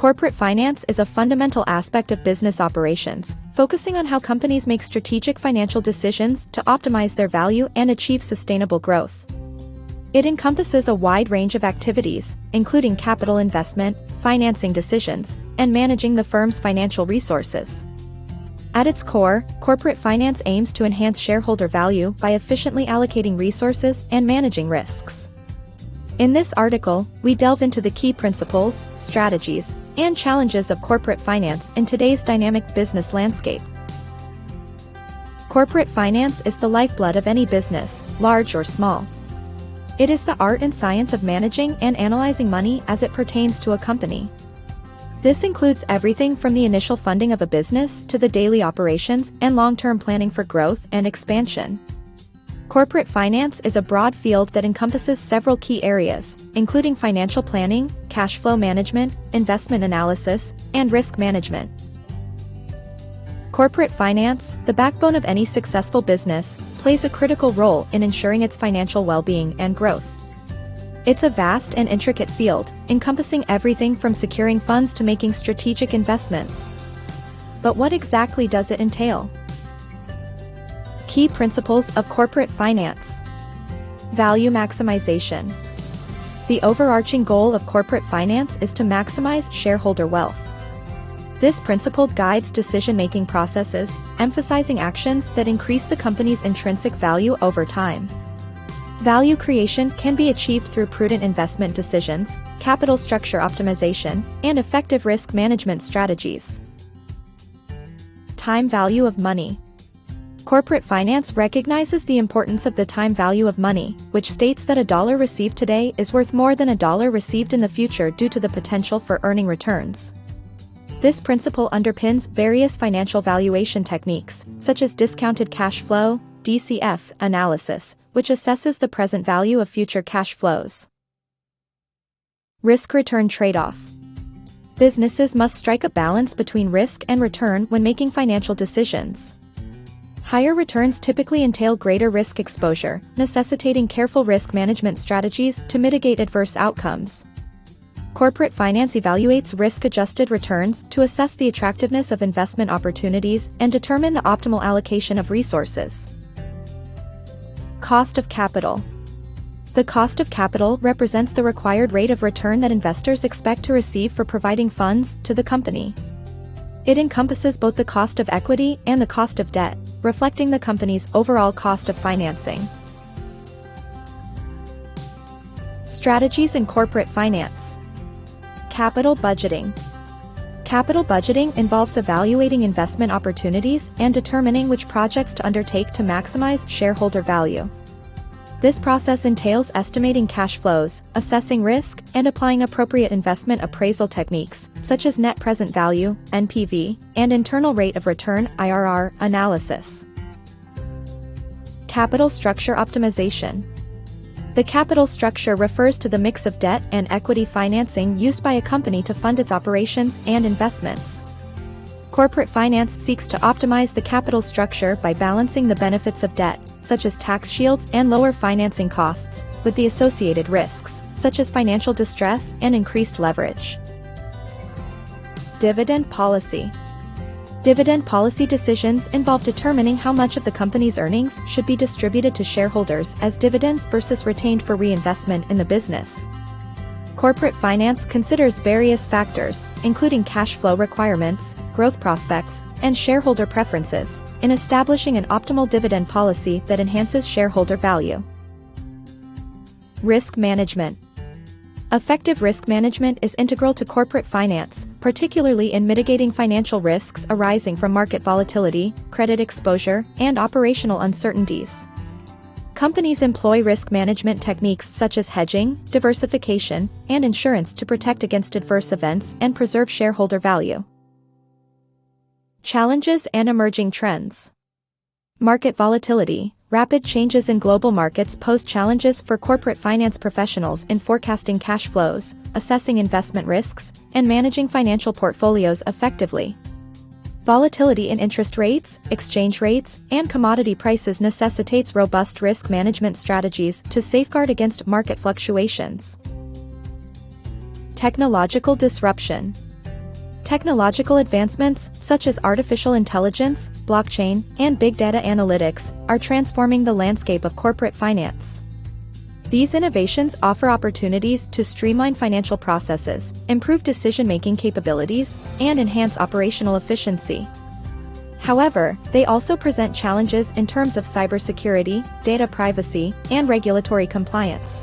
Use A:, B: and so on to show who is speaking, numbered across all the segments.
A: Corporate finance is a fundamental aspect of business operations, focusing on how companies make strategic financial decisions to optimize their value and achieve sustainable growth. It encompasses a wide range of activities, including capital investment, financing decisions, and managing the firm's financial resources. At its core, corporate finance aims to enhance shareholder value by efficiently allocating resources and managing risks. In this article, we delve into the key principles, strategies, and challenges of corporate finance in today's dynamic business landscape. Corporate finance is the lifeblood of any business, large or small. It is the art and science of managing and analyzing money as it pertains to a company. This includes everything from the initial funding of a business to the daily operations and long-term planning for growth and expansion. Corporate finance is a broad field that encompasses several key areas, including financial planning, cash flow management, investment analysis, and risk management. Corporate finance, the backbone of any successful business, plays a critical role in ensuring its financial well-being and growth. It's a vast and intricate field, encompassing everything from securing funds to making strategic investments. But what exactly does it entail? Key principles of corporate finance. Value maximization. The overarching goal of corporate finance is to maximize shareholder wealth. This principle guides decision-making processes, emphasizing actions that increase the company's intrinsic value over time. Value creation can be achieved through prudent investment decisions, capital structure optimization, and effective risk management strategies. Time value of money. Corporate finance recognizes the importance of the time value of money, which states that a dollar received today is worth more than a dollar received in the future due to the potential for earning returns. This principle underpins various financial valuation techniques, such as discounted cash flow, DCF, analysis, which assesses the present value of future cash flows. Risk-return trade-off. Businesses must strike a balance between risk and return when making financial decisions. Higher returns typically entail greater risk exposure, necessitating careful risk management strategies to mitigate adverse outcomes. Corporate finance evaluates risk-adjusted returns to assess the attractiveness of investment opportunities and determine the optimal allocation of resources. Cost of capital. The cost of capital represents the required rate of return that investors expect to receive for providing funds to the company. It encompasses both the cost of equity and the cost of debt, reflecting the company's overall cost of financing. Strategies in corporate finance. Capital budgeting. Capital budgeting involves evaluating investment opportunities and determining which projects to undertake to maximize shareholder value. This process entails estimating cash flows, assessing risk, and applying appropriate investment appraisal techniques, such as net present value, NPV, and internal rate of return, IRR, analysis. Capital structure optimization. The capital structure refers to the mix of debt and equity financing used by a company to fund its operations and investments. Corporate finance seeks to optimize the capital structure by balancing the benefits of debt, such as tax shields and lower financing costs, with the associated risks, such as financial distress and increased leverage. Dividend policy. Dividend policy decisions involve determining how much of the company's earnings should be distributed to shareholders as dividends versus retained for reinvestment in the business. Corporate finance considers various factors, including cash flow requirements, growth prospects, and shareholder preferences, in establishing an optimal dividend policy that enhances shareholder value. Risk management. Effective risk management is integral to corporate finance, particularly in mitigating financial risks arising from market volatility, credit exposure, and operational uncertainties. Companies employ risk management techniques such as hedging, diversification, and insurance to protect against adverse events and preserve shareholder value. Challenges and emerging trends. Market volatility. Rapid changes in global markets pose challenges for corporate finance professionals in forecasting cash flows, assessing investment risks, and managing financial portfolios effectively. Volatility in interest rates, exchange rates, and commodity prices necessitates robust risk management strategies to safeguard against market fluctuations. Technological disruption. Technological advancements, such as artificial intelligence, blockchain, and big data analytics, are transforming the landscape of corporate finance. These innovations offer opportunities to streamline financial processes, improve decision-making capabilities, and enhance operational efficiency. However, they also present challenges in terms of cybersecurity, data privacy, and regulatory compliance.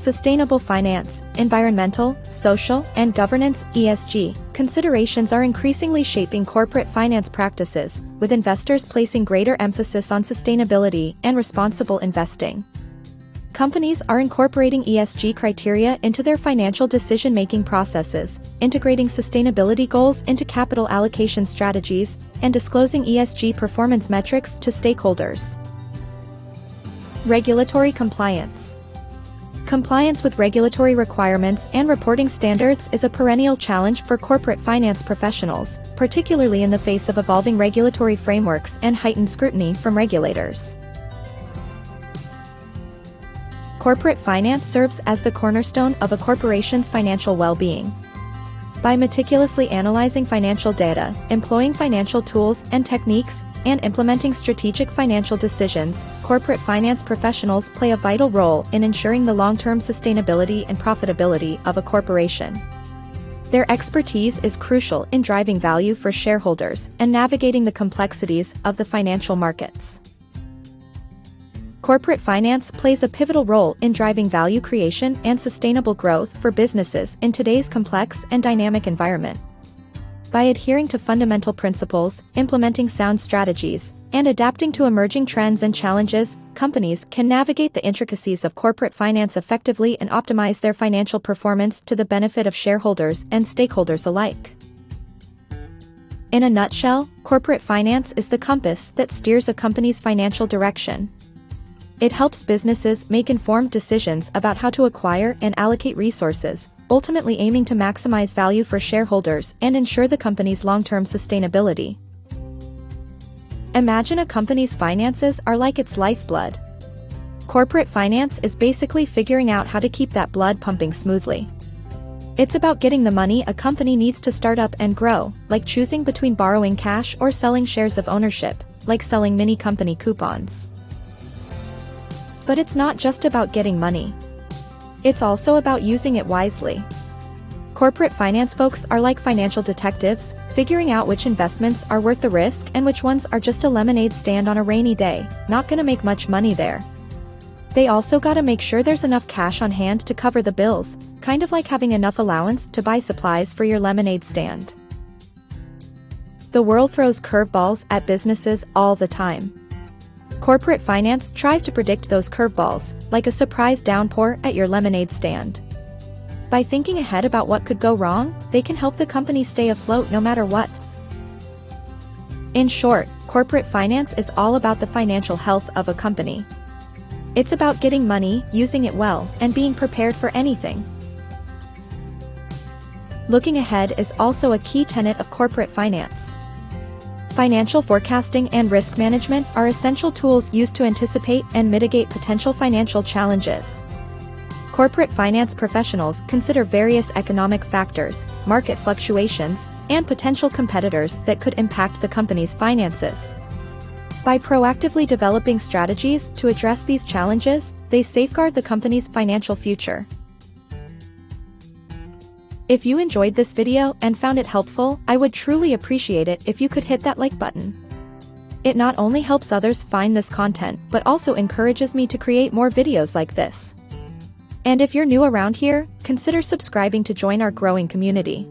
A: Sustainable finance, environmental, social, and governance (ESG) considerations are increasingly shaping corporate finance practices, with investors placing greater emphasis on sustainability and responsible investing. Companies are incorporating ESG criteria into their financial decision-making processes, integrating sustainability goals into capital allocation strategies, and disclosing ESG performance metrics to stakeholders. Regulatory compliance. Compliance with regulatory requirements and reporting standards is a perennial challenge for corporate finance professionals, particularly in the face of evolving regulatory frameworks and heightened scrutiny from regulators. Corporate finance serves as the cornerstone of a corporation's financial well-being. By meticulously analyzing financial data, employing financial tools and techniques, and implementing strategic financial decisions, corporate finance professionals play a vital role in ensuring the long-term sustainability and profitability of a corporation. Their expertise is crucial in driving value for shareholders and navigating the complexities of the financial markets. Corporate finance plays a pivotal role in driving value creation and sustainable growth for businesses in today's complex and dynamic environment. By adhering to fundamental principles, implementing sound strategies, and adapting to emerging trends and challenges, companies can navigate the intricacies of corporate finance effectively and optimize their financial performance to the benefit of shareholders and stakeholders alike. In a nutshell, corporate finance is the compass that steers a company's financial direction. It helps businesses make informed decisions about how to acquire and allocate resources, ultimately aiming to maximize value for shareholders and ensure the company's long-term sustainability. Imagine a company's finances are like its lifeblood. Corporate finance is basically figuring out how to keep that blood pumping smoothly. It's about getting the money a company needs to start up and grow, like choosing between borrowing cash or selling shares of ownership, like selling mini company coupons. But it's not just about getting money. It's also about using it wisely. Corporate finance folks are like financial detectives, figuring out which investments are worth the risk and which ones are just a lemonade stand on a rainy day, not gonna make much money there. They also gotta make sure there's enough cash on hand to cover the bills, kind of like having enough allowance to buy supplies for your lemonade stand. The world throws curveballs at businesses all the time. Corporate finance tries to predict those curveballs, like a surprise downpour at your lemonade stand. By thinking ahead about what could go wrong, they can help the company stay afloat no matter what. In short, corporate finance is all about the financial health of a company. It's about getting money, using it well, and being prepared for anything. Looking ahead is also a key tenet of corporate finance. Financial forecasting and risk management are essential tools used to anticipate and mitigate potential financial challenges. Corporate finance professionals consider various economic factors, market fluctuations, and potential competitors that could impact the company's finances. By proactively developing strategies to address these challenges, they safeguard the company's financial future. If you enjoyed this video and found it helpful, I would truly appreciate it if you could hit that like button. It not only helps others find this content but also encourages me to create more videos like this. And if you're new around here, consider subscribing to join our growing community.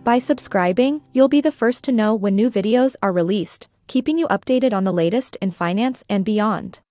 A: By subscribing, you'll be the first to know when new videos are released, keeping you updated on the latest in finance and beyond.